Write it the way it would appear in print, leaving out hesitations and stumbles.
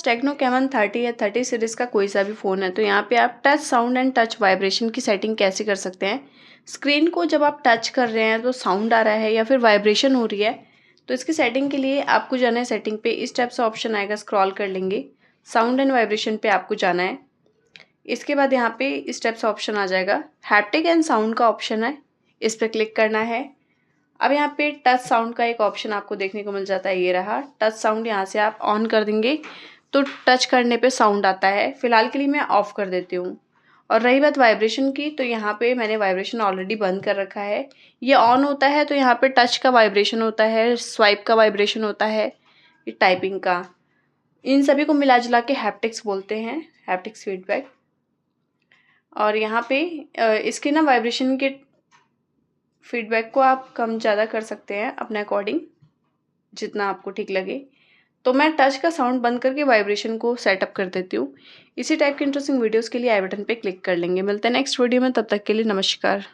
Techno caiman 30 या 30 series का कोई सा भी फ़ोन है तो यहाँ पे आप touch sound and touch vibration की सेटिंग कैसे कर सकते हैं। स्क्रीन को जब आप टच कर रहे हैं तो साउंड आ रहा है या फिर वाइब्रेशन हो रही है, तो इसकी सेटिंग के लिए आपको जाना है सेटिंग पे। इस टाइप से ऑप्शन आएगा, स्क्रॉल कर लेंगे, साउंड एंड वाइब्रेशन पे आपको जाना है। इसके बाद यहाँ पे इस टाइप से ऑप्शन आ जाएगा, हैप्टिक एंड साउंड का ऑप्शन है, इस पर क्लिक करना है। अब यहाँ पे टच साउंड का एक ऑप्शन आपको देखने को मिल जाता है, ये रहा टच साउंड। यहाँ से आप ऑन कर देंगे तो टच करने पे साउंड आता है। फिलहाल के लिए मैं ऑफ कर देती हूँ। और रही बात वाइब्रेशन की, तो यहाँ पे मैंने वाइब्रेशन ऑलरेडी बंद कर रखा है। ये ऑन होता है तो यहाँ पे टच का वाइब्रेशन होता है, स्वाइप का वाइब्रेशन होता है, ये टाइपिंग का, इन सभी को मिला जुला के हैप्टिक्स बोलते हैं, हैप्टिक्स फीडबैक। और यहाँ पे इसके ना वाइब्रेशन के फीडबैक को आप कम ज़्यादा कर सकते हैं अपने अकॉर्डिंग, जितना आपको ठीक लगे। तो मैं टच का साउंड बंद करके वाइब्रेशन को सेटअप कर देती हूँ। इसी टाइप के इंटरेस्टिंग वीडियोस के लिए आई बटन पे क्लिक कर लेंगे। मिलते हैं नेक्स्ट वीडियो में, तब तक के लिए नमस्कार।